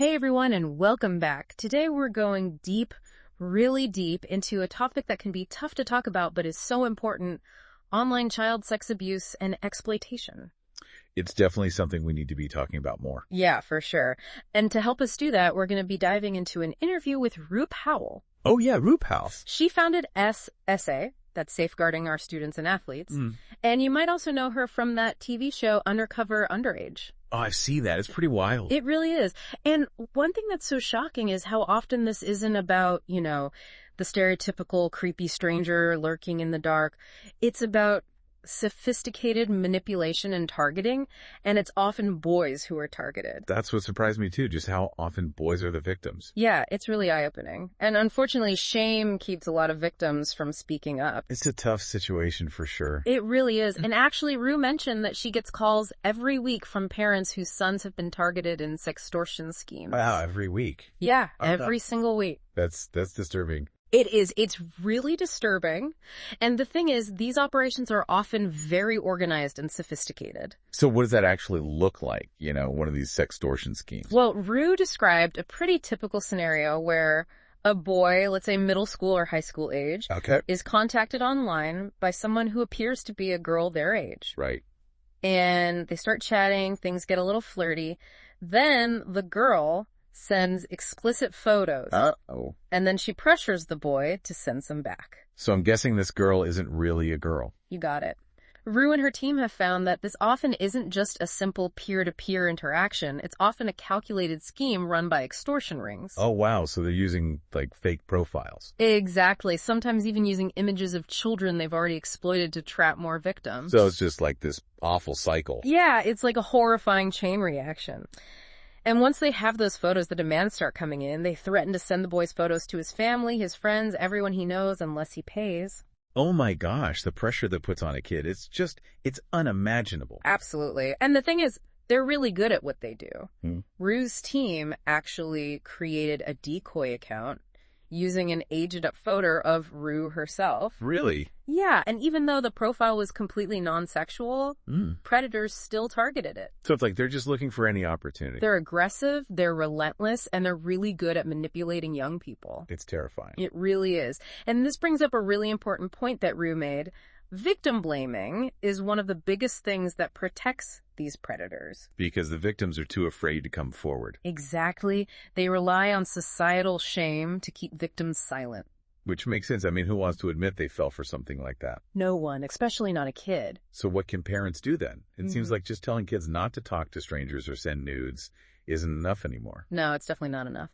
Hey everyone, and welcome back. Today we're going deep, really deep, into a topic that can be tough to talk about but is so important: online child sex abuse and exploitation. It's definitely something we need to be talking about more. Yeah, for sure. And to help us do that, we're going to be diving into an interview with Rue Powell. Oh yeah, Rue Powell. She founded SOSA, that's Safeguarding Our Students and Athletes. And you might also know her from that TV show Undercover Underage. Oh, I see that. It's pretty wild. It really is. And one thing that's so shocking is how often this isn't about, the stereotypical creepy stranger lurking in the dark. It's about sophisticated manipulation and targeting, and it's often boys who are targeted. That's what surprised me too, just how often boys are the victims. Yeah, it's really eye-opening. And unfortunately, shame keeps a lot of victims from speaking up. It's a tough situation for sure. It really is. And actually, Rue mentioned that she gets calls every week from parents whose sons have been targeted in sextortion schemes. Wow, every week. Yeah, every single week. That's disturbing. It is. It's really disturbing. And the thing is, these operations are often very organized and sophisticated. So what does that actually look like, one of these sextortion schemes? Well, Rue described a pretty typical scenario where a boy, let's say middle school or high school age, is contacted online by someone who appears to be a girl their age. Right. And they start chatting, things get a little flirty. Then the girl sends explicit photos. Uh-oh. And then she pressures the boy to send some back. So I'm guessing this girl isn't really a girl. You got it. Rue and her team have found that this often isn't just a simple peer-to-peer interaction. It's often a calculated scheme run by extortion rings. Oh, wow. So they're using, fake profiles. Exactly. Sometimes even using images of children they've already exploited to trap more victims. So it's just like this awful cycle. Yeah, it's like a horrifying chain reaction. And once they have those photos, the demands start coming in. They threaten to send the boy's photos to his family, his friends, everyone he knows, unless he pays. Oh my gosh, the pressure that puts on a kid, it's unimaginable. Absolutely. And the thing is, they're really good at what they do. Rue's team actually created a decoy account using an aged-up photo of Rue herself. Really? Yeah, and even though the profile was completely non-sexual, predators still targeted it. So it's like they're just looking for any opportunity. They're aggressive, they're relentless, and they're really good at manipulating young people. It's terrifying. It really is. And this brings up a really important point that Rue made. Victim blaming is one of the biggest things that protects these predators. Because the victims are too afraid to come forward. Exactly. They rely on societal shame to keep victims silent. Which makes sense. I mean, who wants to admit they fell for something like that? No one, especially not a kid. So what can parents do then? It seems like just telling kids not to talk to strangers or send nudes isn't enough anymore. No, it's definitely not enough.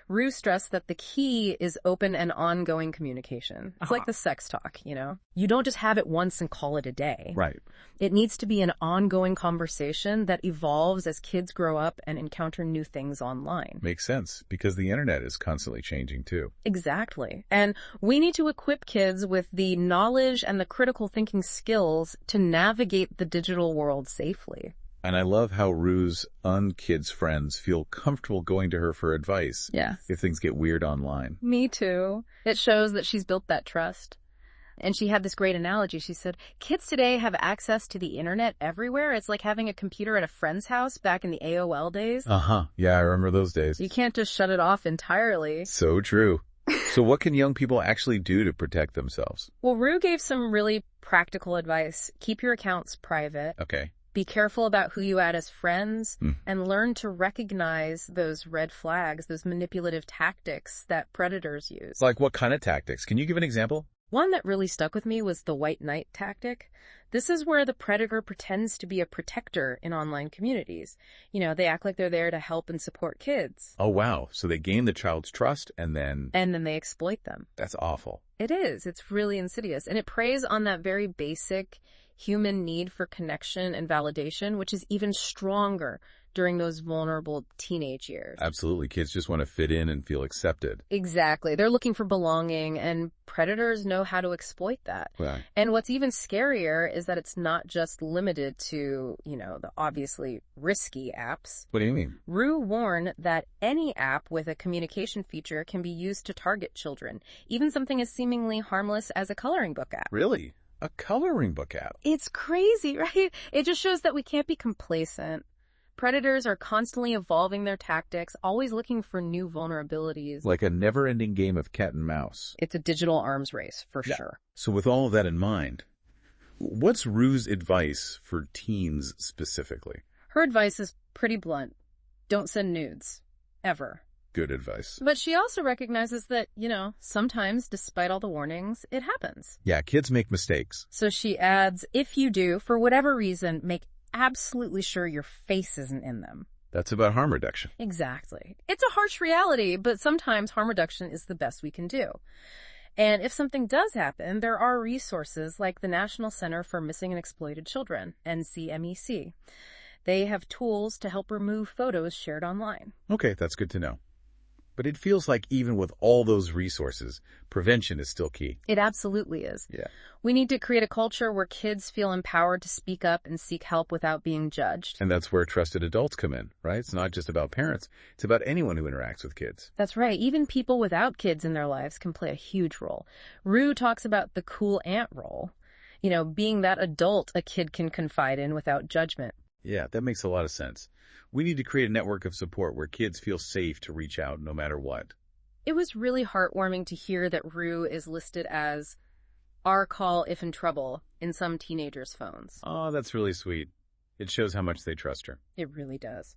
Rue stressed that the key is open and ongoing communication. It's like the sex talk, You don't just have it once and call it a day. Right. It needs to be an ongoing conversation that evolves as kids grow up and encounter new things online. Makes sense, because the internet is constantly changing too. Exactly. And we need to equip kids with the knowledge and the critical thinking skills to navigate the digital world safely. And I love how Rue's unkids friends feel comfortable going to her for advice. Yeah. If things get weird online. Me too. It shows that she's built that trust. And she had this great analogy. She said, kids today have access to the internet everywhere. It's like having a computer at a friend's house back in the AOL days. Yeah, I remember those days. You can't just shut it off entirely. So true. So what can young people actually do to protect themselves? Well, Rue gave some really practical advice. Keep your accounts private. Okay. Be careful about who you add as friends and learn to recognize those red flags, those manipulative tactics that predators use. Like what kind of tactics? Can you give an example? One that really stuck with me was the white knight tactic. This is where the predator pretends to be a protector in online communities. They act like they're there to help and support kids. Oh, wow. So they gain the child's trust and then they exploit them. That's awful. It is. It's really insidious. And it preys on that very basic human need for connection and validation, which is even stronger during those vulnerable teenage years. Absolutely. Kids just want to fit in and feel accepted. Exactly. They're looking for belonging, and predators know how to exploit that. Right. And what's even scarier is that it's not just limited to, the obviously risky apps. What do you mean? Rue warned that any app with a communication feature can be used to target children, even something as seemingly harmless as a coloring book app. Really? A coloring book app? It's crazy, right? It just shows that we can't be complacent. Predators are constantly evolving their tactics, always looking for new vulnerabilities. Like a never-ending game of cat and mouse. It's a digital arms race, for Yeah. sure. So with all of that in mind, what's Rue's advice for teens specifically? Her advice is pretty blunt. Don't send nudes. Ever. Good advice. But she also recognizes that, sometimes, despite all the warnings, it happens. Yeah, kids make mistakes. So she adds, if you do, for whatever reason, make absolutely sure your face isn't in them. That's about harm reduction. Exactly. It's a harsh reality, but sometimes harm reduction is the best we can do. And if something does happen, there are resources like the National Center for Missing and Exploited Children, NCMEC. They have tools to help remove photos shared online. Okay, that's good to know. But it feels like even with all those resources, prevention is still key. It absolutely is. Yeah. We need to create a culture where kids feel empowered to speak up and seek help without being judged. And that's where trusted adults come in, right? It's not just about parents. It's about anyone who interacts with kids. That's right. Even people without kids in their lives can play a huge role. Rue talks about the cool aunt role. Being that adult a kid can confide in without judgment. Yeah, that makes a lot of sense. We need to create a network of support where kids feel safe to reach out no matter what. It was really heartwarming to hear that Rue is listed as our call if in trouble in some teenagers' phones. Oh, that's really sweet. It shows how much they trust her. It really does.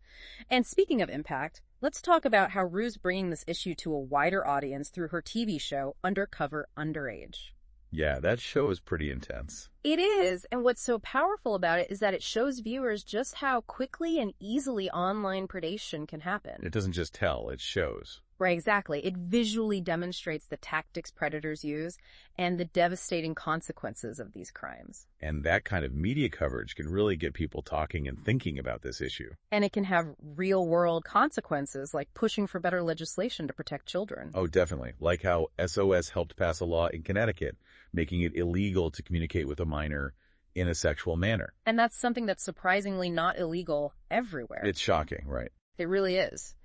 And speaking of impact, let's talk about how Rue's bringing this issue to a wider audience through her TV show, Undercover Underage. Yeah, that show is pretty intense. It is, and what's so powerful about it is that it shows viewers just how quickly and easily online predation can happen. It doesn't just tell, it shows. Right, exactly. It visually demonstrates the tactics predators use and the devastating consequences of these crimes. And that kind of media coverage can really get people talking and thinking about this issue. And it can have real-world consequences, like pushing for better legislation to protect children. Oh, definitely. Like how SOS helped pass a law in Connecticut, making it illegal to communicate with a minor in a sexual manner. And that's something that's surprisingly not illegal everywhere. It's shocking, right? It really is.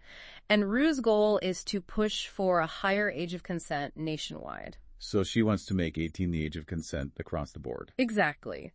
And Rue's goal is to push for a higher age of consent nationwide. So she wants to make 18 the age of consent across the board. Exactly.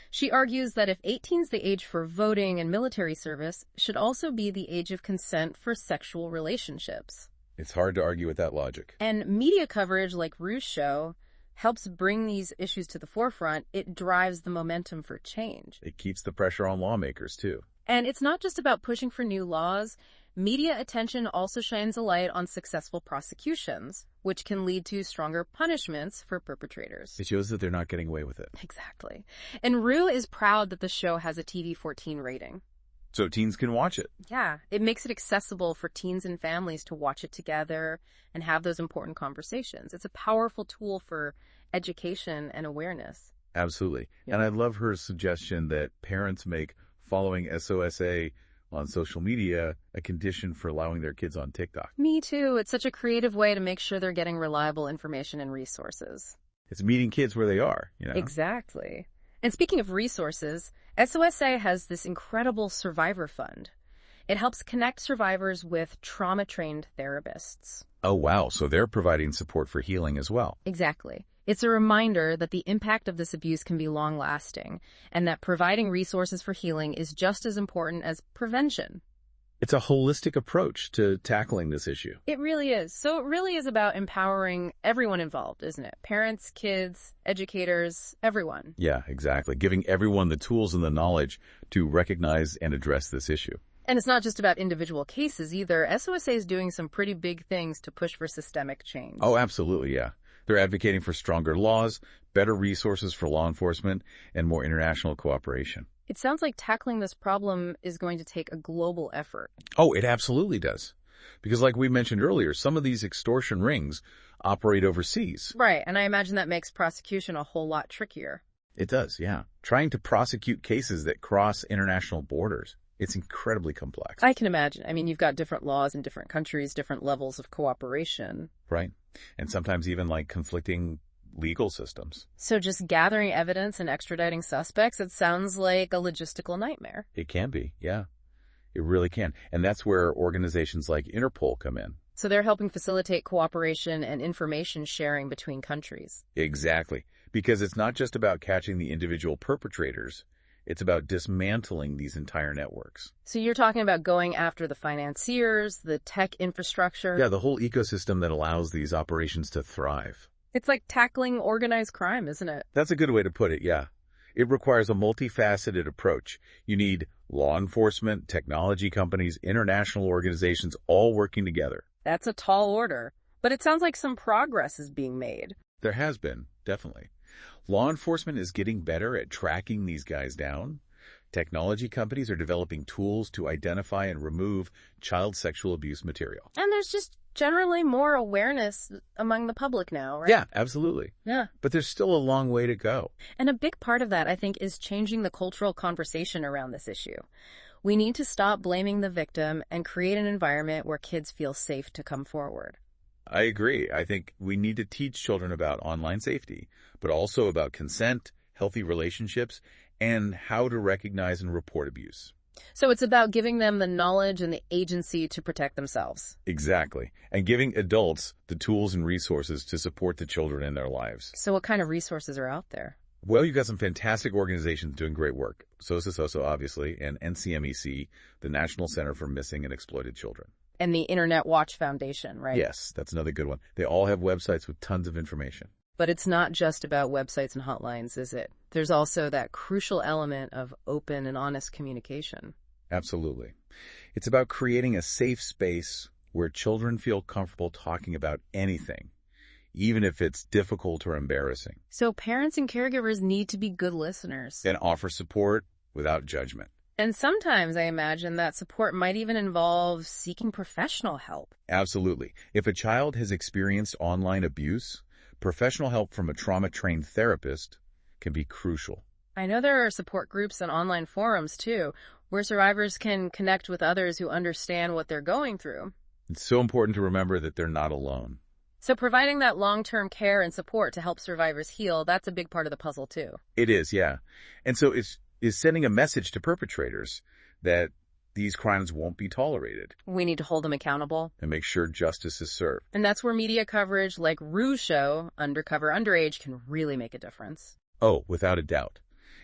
She argues that if 18 is the age for voting and military service, should also be the age of consent for sexual relationships. It's hard to argue with that logic. And media coverage like Rue's show helps bring these issues to the forefront. It drives the momentum for change. It keeps the pressure on lawmakers, too. And it's not just about pushing for new laws. Media attention also shines a light on successful prosecutions, which can lead to stronger punishments for perpetrators. It shows that they're not getting away with it. Exactly. And Rue is proud that the show has a TV-14 rating. So teens can watch it. Yeah, it makes it accessible for teens and families to watch it together and have those important conversations. It's a powerful tool for education and awareness. Absolutely. Yeah. And I love her suggestion that parents make following SOSA on social media a condition for allowing their kids on TikTok. Me too. It's such a creative way to make sure they're getting reliable information and resources. It's meeting kids where they are, Exactly. And speaking of resources, SOSA has this incredible survivor fund. It helps connect survivors with trauma-trained therapists. Oh, wow. So they're providing support for healing as well. Exactly. It's a reminder that the impact of this abuse can be long-lasting, and that providing resources for healing is just as important as prevention. It's a holistic approach to tackling this issue. It really is. So it really is about empowering everyone involved, isn't it? Parents, kids, educators, everyone. Yeah, exactly. Giving everyone the tools and the knowledge to recognize and address this issue. And it's not just about individual cases either. SOSA is doing some pretty big things to push for systemic change. Oh, absolutely, yeah. They're advocating for stronger laws, better resources for law enforcement, and more international cooperation. It sounds like tackling this problem is going to take a global effort. Oh, it absolutely does. Because like we mentioned earlier, some of these extortion rings operate overseas. Right, and I imagine that makes prosecution a whole lot trickier. It does, yeah. Trying to prosecute cases that cross international borders, it's incredibly complex. I can imagine. I mean, you've got different laws in different countries, different levels of cooperation. Right. And sometimes even like conflicting legal systems. So just gathering evidence and extraditing suspects, it sounds like a logistical nightmare. It can be, yeah. It really can. And that's where organizations like Interpol come in. So they're helping facilitate cooperation and information sharing between countries. Exactly. Because it's not just about catching the individual perpetrators. It's about dismantling these entire networks. So you're talking about going after the financiers, the tech infrastructure. Yeah, the whole ecosystem that allows these operations to thrive. It's like tackling organized crime, isn't it? That's a good way to put it, yeah. It requires a multifaceted approach. You need law enforcement, technology companies, international organizations all working together. That's a tall order. But it sounds like some progress is being made. There has been, definitely. Law enforcement is getting better at tracking these guys down. Technology companies are developing tools to identify and remove child sexual abuse material. And there's just generally more awareness among the public now, right? Yeah, absolutely. Yeah. But there's still a long way to go. And a big part of that, I think, is changing the cultural conversation around this issue. We need to stop blaming the victim and create an environment where kids feel safe to come forward. I agree. I think we need to teach children about online safety, but also about consent, healthy relationships, and how to recognize and report abuse. So it's about giving them the knowledge and the agency to protect themselves. Exactly. And giving adults the tools and resources to support the children in their lives. So what kind of resources are out there? Well, you've got some fantastic organizations doing great work. SOSA, obviously, and NCMEC, the National Center for Missing and Exploited Children. And the Internet Watch Foundation, right? Yes, that's another good one. They all have websites with tons of information. But it's not just about websites and hotlines, is it? There's also that crucial element of open and honest communication. Absolutely. It's about creating a safe space where children feel comfortable talking about anything, even if it's difficult or embarrassing. So parents and caregivers need to be good listeners. And offer support without judgment. And sometimes I imagine that support might even involve seeking professional help. Absolutely. If a child has experienced online abuse, professional help from a trauma-trained therapist can be crucial. I know there are support groups and online forums, too, where survivors can connect with others who understand what they're going through. It's so important to remember that they're not alone. So providing that long-term care and support to help survivors heal, that's a big part of the puzzle, too. It is, yeah. And so is sending a message to perpetrators that these crimes won't be tolerated. We need to hold them accountable. And make sure justice is served. And that's where media coverage like Rue's show, Undercover Underage, can really make a difference. Oh, without a doubt.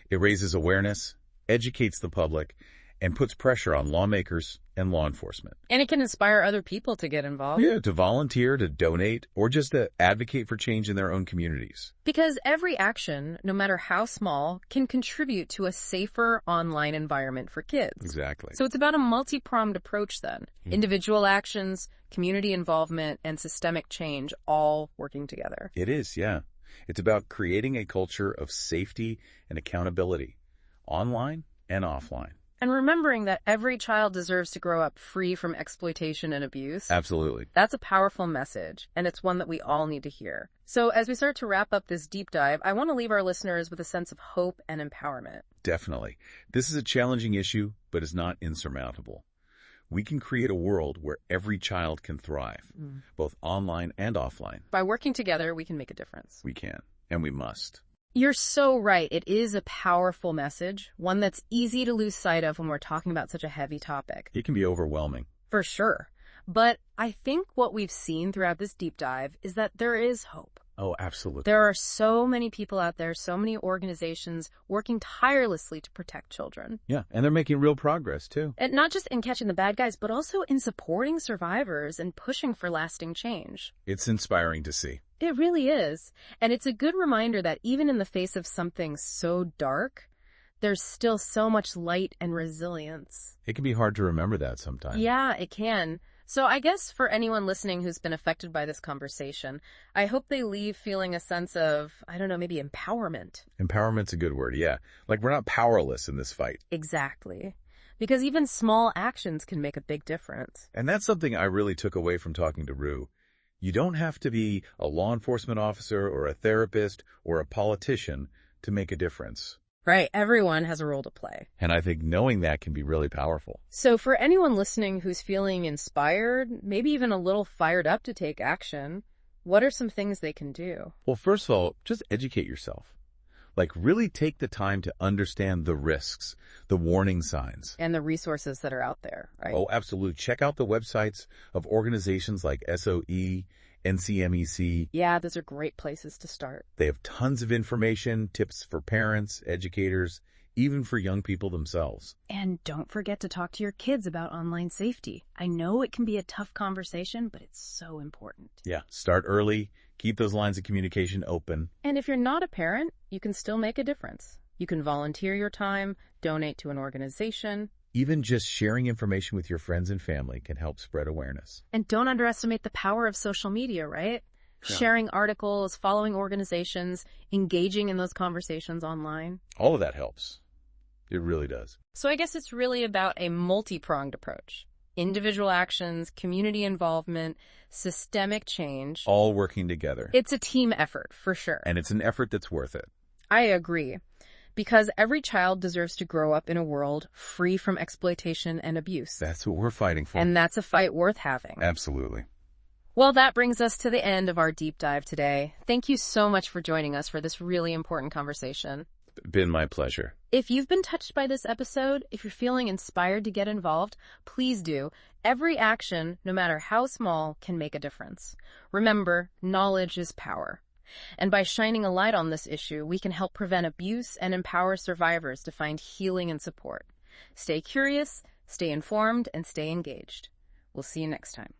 It raises awareness, educates the public, and puts pressure on lawmakers and law enforcement. And it can inspire other people to get involved. Yeah, to volunteer, to donate, or just to advocate for change in their own communities. Because every action, no matter how small, can contribute to a safer online environment for kids. Exactly. So it's about a multi-pronged approach then. Individual actions, community involvement, and systemic change all working together. It is, yeah. It's about creating a culture of safety and accountability, online and offline. And remembering that every child deserves to grow up free from exploitation and abuse. Absolutely. That's a powerful message, and it's one that we all need to hear. So as we start to wrap up this deep dive, I want to leave our listeners with a sense of hope and empowerment. Definitely. This is a challenging issue, but it's not insurmountable. We can create a world where every child can thrive, both online and offline. By working together, we can make a difference. We can, and we must. You're so right. It is a powerful message, one that's easy to lose sight of when we're talking about such a heavy topic. It can be overwhelming. For sure. But I think what we've seen throughout this deep dive is that there is hope. Oh, absolutely. There are so many people out there, so many organizations working tirelessly to protect children. Yeah, and they're making real progress, too. And not just in catching the bad guys, but also in supporting survivors and pushing for lasting change. It's inspiring to see. It really is. And it's a good reminder that even in the face of something so dark, there's still so much light and resilience. It can be hard to remember that sometimes. Yeah, it can. So I guess for anyone listening who's been affected by this conversation, I hope they leave feeling a sense of, I don't know, maybe empowerment. Empowerment's a good word, yeah. Like we're not powerless in this fight. Exactly. Because even small actions can make a big difference. And that's something I really took away from talking to Rue. You don't have to be a law enforcement officer or a therapist or a politician to make a difference. Right. Everyone has a role to play. And I think knowing that can be really powerful. So for anyone listening who's feeling inspired, maybe even a little fired up to take action, what are some things they can do? Well, first of all, just educate yourself. Like really take the time to understand the risks, the warning signs. And the resources that are out there, right? Oh, absolutely. Check out the websites of organizations like SOE, NCMEC. Yeah, those are great places to start. They have tons of information, tips for parents, educators, even for young people themselves. And don't forget to talk to your kids about online safety. I know it can be a tough conversation, but it's so important. Yeah, start early, keep those lines of communication open. And if you're not a parent, you can still make a difference. You can volunteer your time, donate to an organization. Even just sharing information with your friends and family can help spread awareness. And don't underestimate the power of social media, right? Yeah. Sharing articles, following organizations, engaging in those conversations online. All of that helps. It really does. So I guess it's really about a multi-pronged approach. Individual actions, community involvement, systemic change. All working together. It's a team effort, for sure. And it's an effort that's worth it. I agree. Because every child deserves to grow up in a world free from exploitation and abuse. That's what we're fighting for. And that's a fight worth having. Absolutely. Well, that brings us to the end of our deep dive today. Thank you so much for joining us for this really important conversation. Been my pleasure. If you've been touched by this episode, if you're feeling inspired to get involved, please do. Every action, no matter how small, can make a difference. Remember, knowledge is power. And by shining a light on this issue, we can help prevent abuse and empower survivors to find healing and support. Stay curious, stay informed, and stay engaged. We'll see you next time.